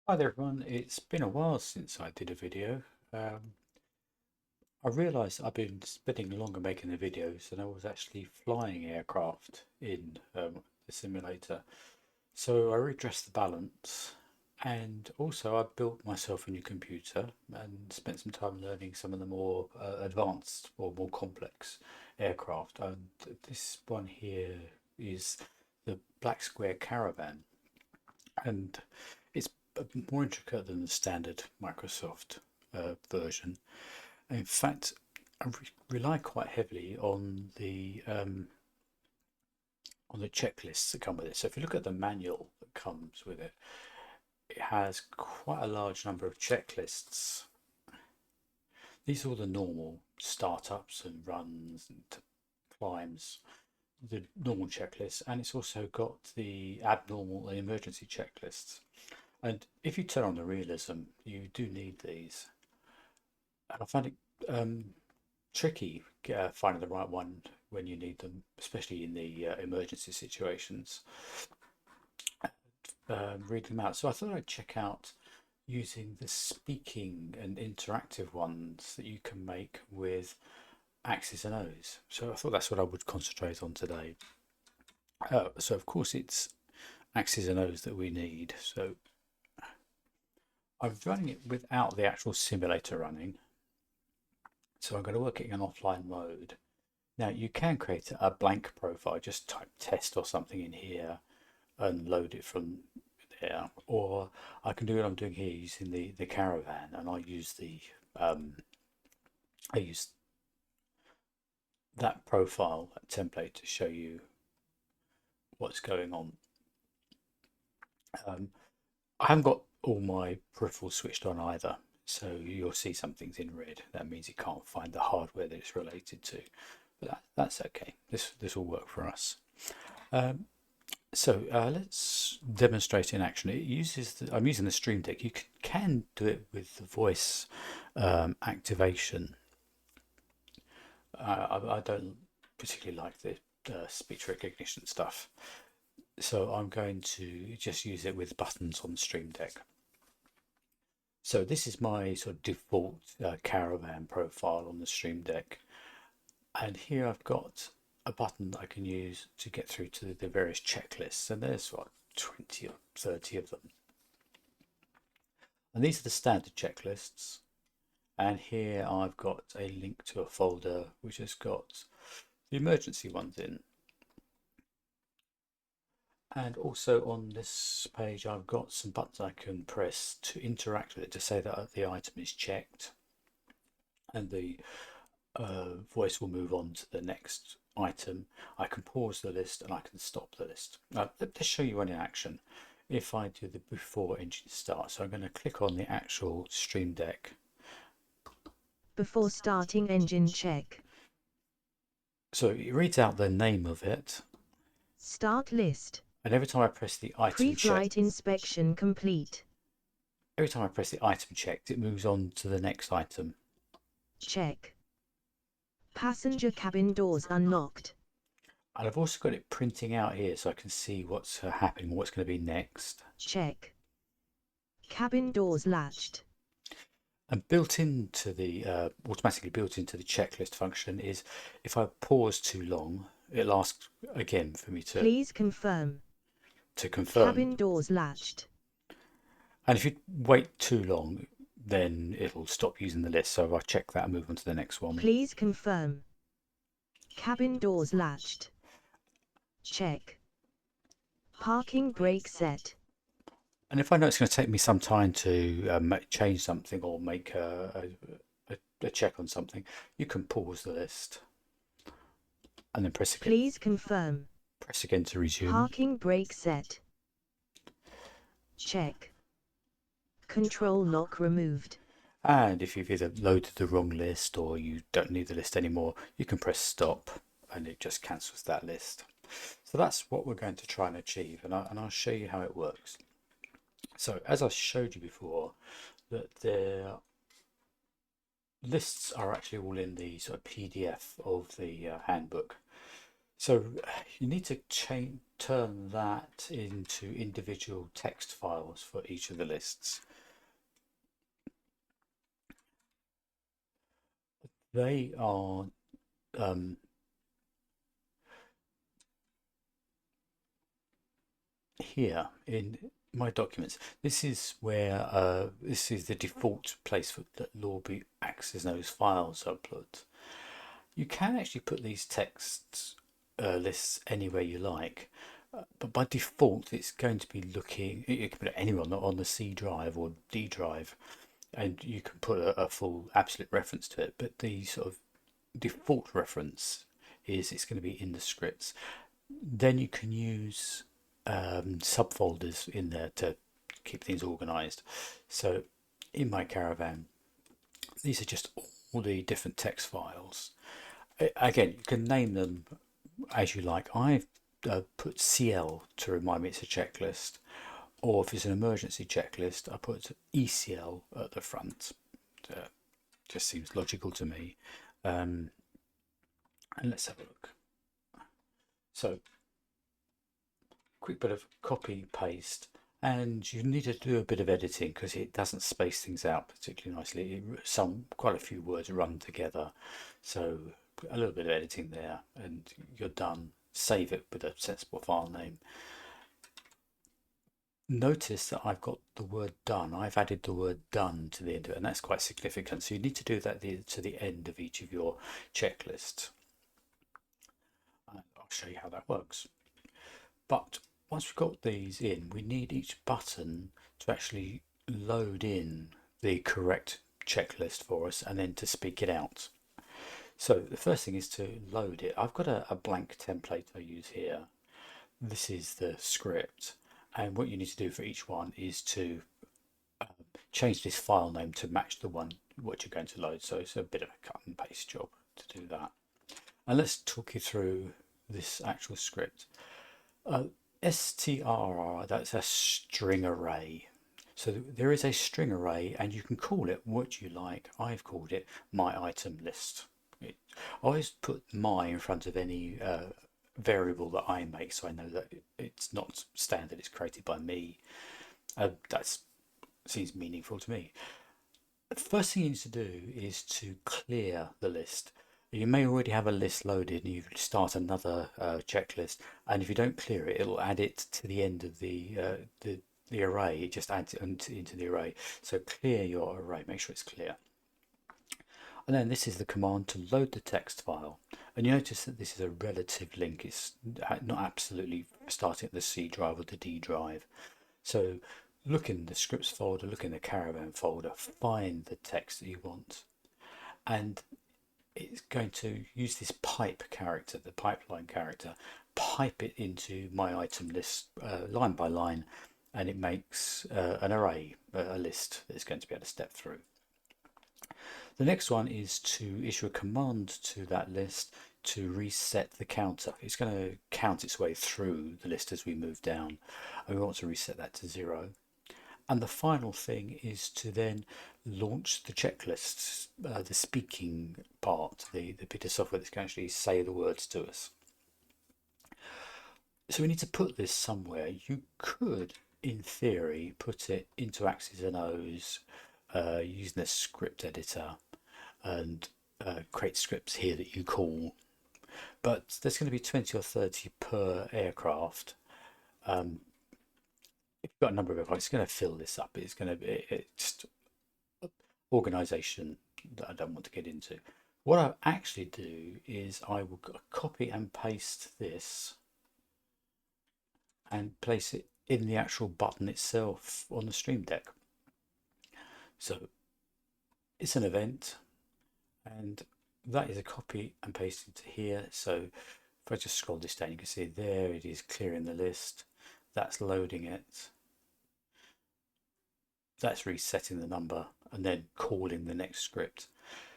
Hi there everyone, it's been a while since I did a video. Um, I realised I've been spending longer making the videos than I was actually flying aircraft in the simulator. So I redressed the balance and also I built myself a new computer and spent some time learning some of the more advanced or more complex aircraft. And this one here is the Black Square Caravan, and it's more intricate than the standard Microsoft version. In fact, I rely quite heavily on the checklists that come with it. So if you look at the manual that comes with it, it has quite a large number of checklists. These are all the normal startups and runs and climbs, the normal checklists, and it's also got the abnormal and emergency checklists. And if you turn on the realism, you do need these. And I find it tricky finding the right one when you need them, especially in the emergency situations. Reading them out. So I thought I'd check out using the speaking and interactive ones that you can make with Axis and O's. So I thought that's what I would concentrate on today. So of course it's Axis and O's that we need. So I'm running it without the actual simulator running. So I'm going to work it in offline mode. Now you can create a blank profile, just type test or something in here and load it from there. Or I can do what I'm doing here using the caravan, and um, I use that profile, that template, to show you what's going on. I haven't got all my peripherals switched on either, so you'll see something's in red. That means it can't find the hardware that it's related to. But that's okay. This will work for us. So let's demonstrate in action. It uses I'm using the Stream Deck. You can do it with the voice activation. I don't particularly like the speech recognition stuff, so I'm going to just use it with buttons on the Stream Deck. So this is my sort of default caravan profile on the Stream Deck, and here I've got a button that I can use to get through to the various checklists, and there's what, 20 or 30 of them. And these are the standard checklists, and here I've got a link to a folder which has got the emergency ones in. And also on this page I've got some buttons I can press to interact with it, to say that the item is checked, and the voice will move on to the next item. I can pause the list and I can stop the list. Let's show you one in action. If I do the before engine start, so I'm going to click on the actual Stream Deck. Before starting engine check. So it reads out the name of it. Start list. And every time I press the item check, Pre-flight inspection complete. every time I press the item checked, it moves on to the next item. Check. Passenger cabin doors unlocked. And I've also got it printing out here so I can see what's happening, what's going to be next. Check. Cabin doors latched. And built into the automatically built into the checklist function is, if I pause too long, it'll ask again for me Please confirm. to confirm. Cabin doors latched. And if you wait too long, then it'll stop using the list. So if I check that and move on to the next one. Please confirm. Cabin doors latched. Check. Parking brake set. And if I know it's going to take me some time to change something or make a check on something, you can pause the list and then press again. Please confirm. Press again to resume. Parking brake set. Check. Control lock removed. And if you've either loaded the wrong list or you don't need the list anymore, you can press stop and it just cancels that list. So that's what we're going to try and achieve, and I'll show you how it works. So as I showed you before, that the lists are actually all in the sort of PDF of the handbook. So you need to turn that into individual text files for each of the lists. They are here in my documents. This is where this is the default place for that Lorbi access those files upload. You can actually put these text lists anywhere you like, but by default it's going to be looking, you can put it anywhere on the C drive or D drive, and you can put a full absolute reference to it, but the sort of default reference is it's going to be in the scripts. Then you can use subfolders in there to keep things organized. So in my caravan, these are just all the different text files. Again, you can name them as you like. I've put CL to remind me it's a checklist, or if it's an emergency checklist, I put ECL at the front. Just seems logical to me. And let's have a look. So, quick bit of copy paste, and you need to do a bit of editing because it doesn't space things out particularly nicely. Quite a few words run together, so a little bit of editing there, and you're done. Save it with a sensible file name. Notice that I've got the word done. I've added the word done to the end of it, and that's quite significant. So you need to do that to the end of each of your checklists. I'll show you how that works. But once we've got these in, we need each button to actually load in the correct checklist for us and then to speak it out. So the first thing is to load it. I've got a blank template I use here. This is the script, and what you need to do for each one is to change this file name to match the one what you're going to load. So it's a bit of a cut and paste job to do that. And let's talk you through this actual script. strr, that's a string array. So there is a string array, and you can call it what you like. I've called it my item list. I always put my in front of any variable that I make, so I know that it's not standard, it's created by me. That seems meaningful to me. The first thing you need to do is to clear the list. You may already have a list loaded and you start another checklist, and if you don't clear it, it'll add it to the end of the array. It just adds it into the array. So clear your array, make sure it's clear. And then this is the command to load the text file. And you notice that this is a relative link. It's not absolutely starting at the C drive or the D drive. So look in the scripts folder, look in the caravan folder, find the text that you want. And it's going to use this pipe character, the pipeline character, pipe it into my item list line by line, and it makes an array, a list that it's going to be able to step through. The next one is to issue a command to that list to reset the counter. It's going to count its way through the list as we move down, and we want to reset that to 0. And the final thing is to then launch the checklists, the speaking part, the bit of software that's going to actually say the words to us. So we need to put this somewhere. You could, in theory, put it into Axes and O's using a script editor and create scripts here that you call. But there's going to be 20 or 30 per aircraft. If you've got a number of aircraft, it's going to fill this up. It's going to be just organization that I don't want to get into. What I actually do is I will copy and paste this and place it in the actual button itself on the Stream Deck. So it's an event, and that is a copy and paste into here. So if I just scroll this down, you can see there it is clearing the list. That's loading it. That's resetting the number and then calling the next script.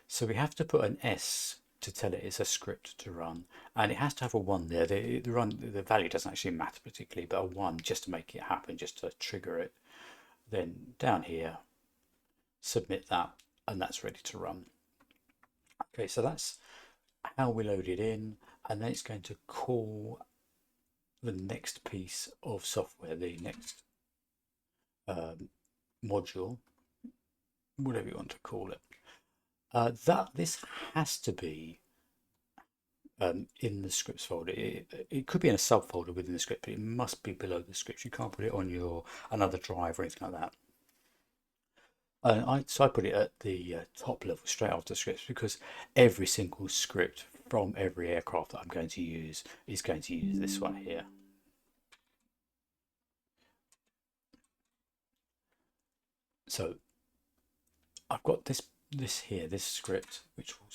So we have to put an S to tell it it's a script to run, and it has to have a 1 there. The value doesn't actually matter particularly, but a 1 just to make it happen, just to trigger it. Then down here, submit that, and that's ready to run. Okay, so that's how we load it in, and then it's going to call the next piece of software, the next module, whatever you want to call it. This has to be in the scripts folder. It could be in a subfolder within the script, but it must be below the scripts. You can't put it on your another drive or anything like that. So I put it at the top level straight after scripts, because every single script from every aircraft that I'm going to use is going to use this one here. So I've got this script which will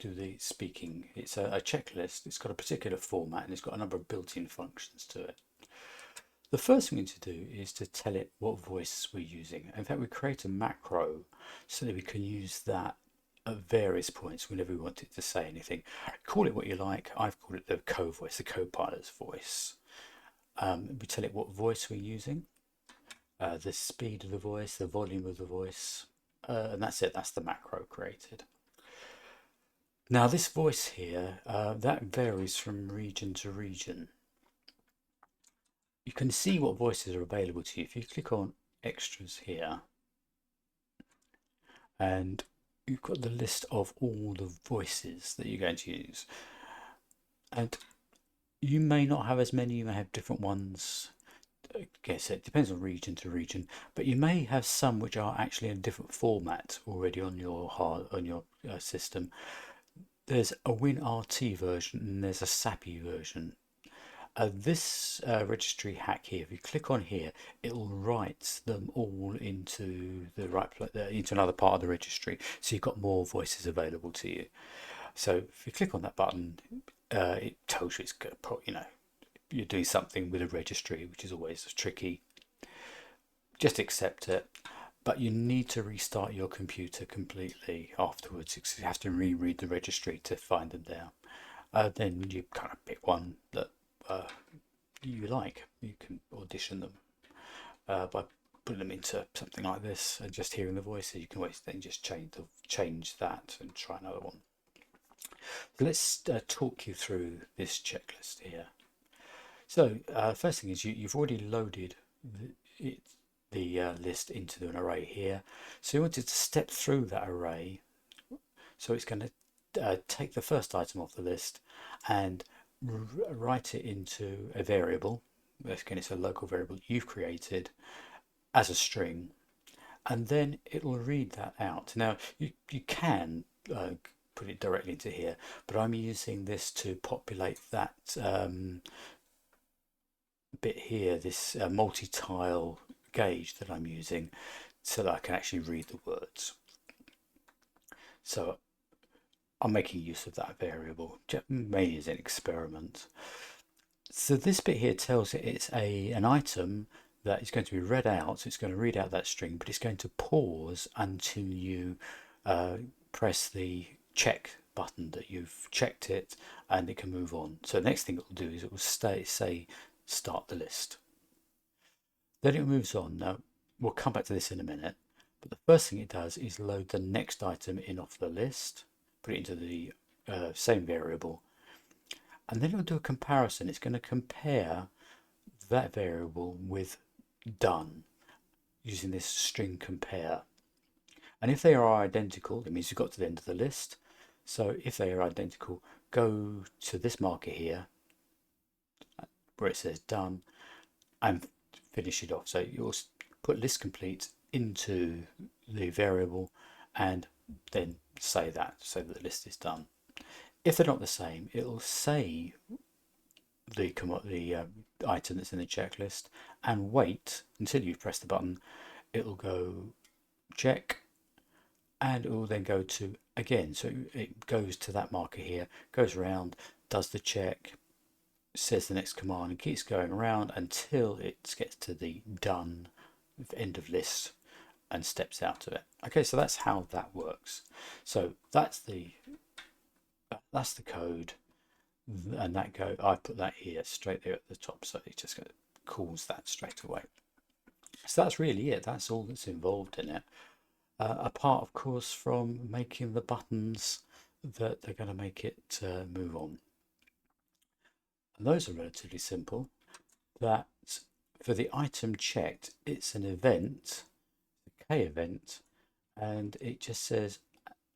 do the speaking. It's a checklist. It's got a particular format and it's got a number of built-in functions to it. The first thing we need to do is to tell it what voice we're using. In fact, we create a macro so that we can use that at various points whenever we want it to say anything. Call it what you like. I've called it the co-voice, the co-pilot's voice. We tell it what voice we're using, the speed of the voice, the volume of the voice, and that's it. That's the macro created. Now this voice here, that varies from region to region. You can see what voices are available to you if you click on extras here, and you've got the list of all the voices that you're going to use. And you may not have as many, you may have different ones. I guess it depends on region to region, but you may have some which are actually in a different format already on your system. There's a WinRT version and there's a SAPI version. This registry hack here, if you click on here, it'll write them all into the into another part of the registry, so you've got more voices available to you. So if you click on that button, it tells you it's going to put, you're doing something with a registry, which is always tricky. Just accept it, but you need to restart your computer completely afterwards. You have to reread the registry to find them there. Then you kind of pick one that you like. You can audition them by putting them into something like this and just hearing the voices. You can always then just change that and try another one. So let's talk you through this checklist here. So first thing is you've already loaded the list into an array here. So you wanted to step through that array. So it's going to take the first item off the list and write it into a variable. Again, it's a local variable you've created as a string, and then it will read that out. Now you can put it directly into here, but I'm using this to populate that bit here, this multi-tile gauge that I'm using, so that I can actually read the words. So I'm making use of that variable, mainly as an experiment. So this bit here tells it it's an item that is going to be read out. So it's going to read out that string, but it's going to pause until you press the check button that you've checked it, and it can move on. So the next thing it will do is it will say start the list. Then it moves on. Now we'll come back to this in a minute, but the first thing it does is load the next item in off the list, put it into the same variable, and then it'll do a comparison. It's going to compare that variable with done using this string compare. And if they are identical, that means you've got to the end of the list. So if they are identical, go to this marker here where it says done and finish it off. So you'll put list complete into the variable and then say that the list is done. If they're not the same, it'll say the item that's in the checklist and wait until you've pressed the button. It'll go check, and it will then go to again. So it goes to that marker here, goes around, does the check, says the next command, and keeps going around until it gets to the done end of list and steps out of it. Okay, so that's how that works. So that's the code, and I put that here straight there at the top, so it just calls that straight away. So that's really it. That's all that's involved in it. Apart, of course, from making the buttons that they're going to make it move on. And those are relatively simple. That for the item checked, it's an event, a K event, and it just says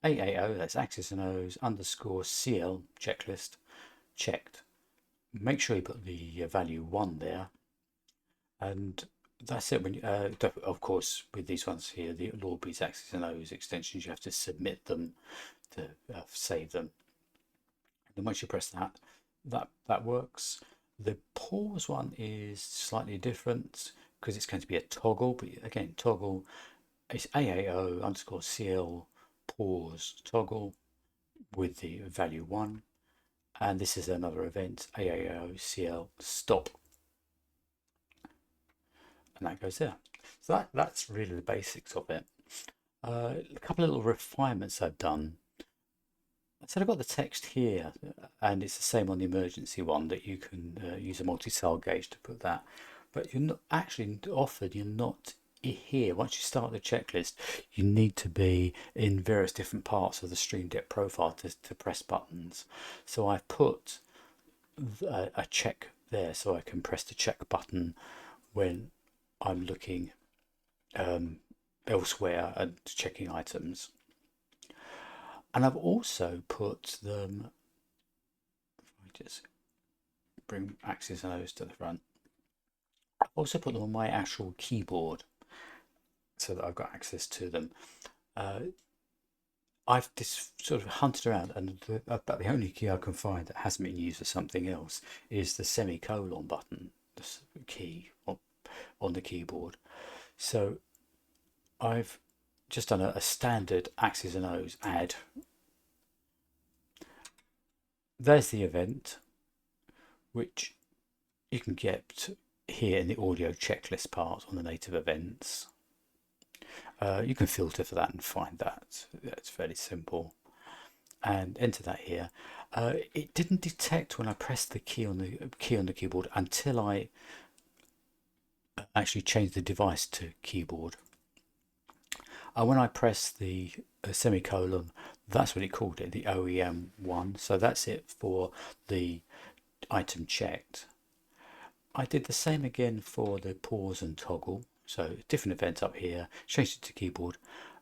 AAO, that's Axis and O's underscore CL checklist checked. Make sure you put the value 1 there, and that's it. When you, of course, with these ones here, the Lorbi's Axis and O's extensions, you have to submit them to save them. And then once you press that works. The pause one is slightly different because it's going to be a toggle, but again, toggle is AAO underscore CL pause toggle with the value 1, and this is another event, AAO CL stop, and that goes there. So that's really the basics of it. A couple of little refinements I've done. So I've got the text here, and it's the same on the emergency one, that you can use a multi-cell gauge to put that. But you're not actually offered, you're not here. Once you start the checklist, you need to be in various different parts of the Stream Deck profile to press buttons. So I've put a check there, so I can press the check button when I'm looking elsewhere and checking items. And I've also put them, I just bring Axis and O's to the front. I've also put them on my actual keyboard so that I've got access to them. I've just sort of hunted around, and about the only key I can find that hasn't been used for something else is the semicolon button, the key on the keyboard. So I've just done a standard Axis and O's add. There's the event, which you can get here in the audio checklist part on the native events. You can filter for that and find that. That's fairly simple. And enter that here. It didn't detect when I pressed the key on the keyboard until I actually changed the device to keyboard. When I press the semicolon, that's what it called it, the OEM one. So that's it for the item checked. I did the same again for the pause and toggle. So different event up here, changed it to keyboard.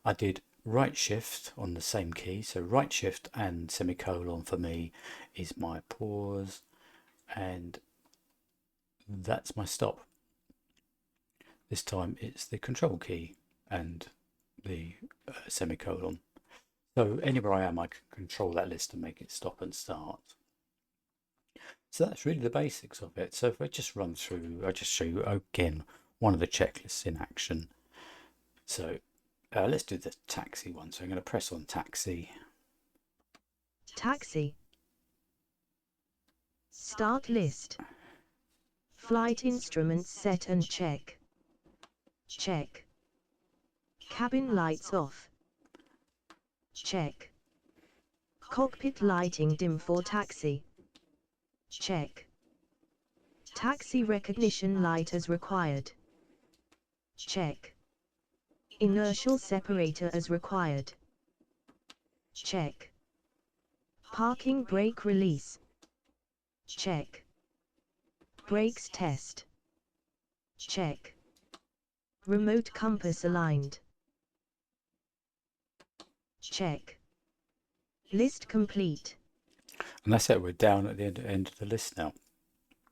I did right shift on the same key. So right shift and semicolon for me is my pause, and that's my stop. This time it's the control key and the semicolon. So anywhere I am, I can control that list and make it stop and start. So that's really the basics of it. So if I just run through, I'll just show you again one of the checklists in action. So let's do the taxi one. So I'm going to press on taxi. Taxi. Start list. Flight instruments set and check. Check. Cabin lights off. Check. Cockpit lighting dim for taxi. Check. Taxi recognition light as required. Check. Inertial separator as required. Check. Parking brake release. Check. Brakes test. Check. Remote compass aligned. Check. List complete. And that's it, we're down at the end of the list now.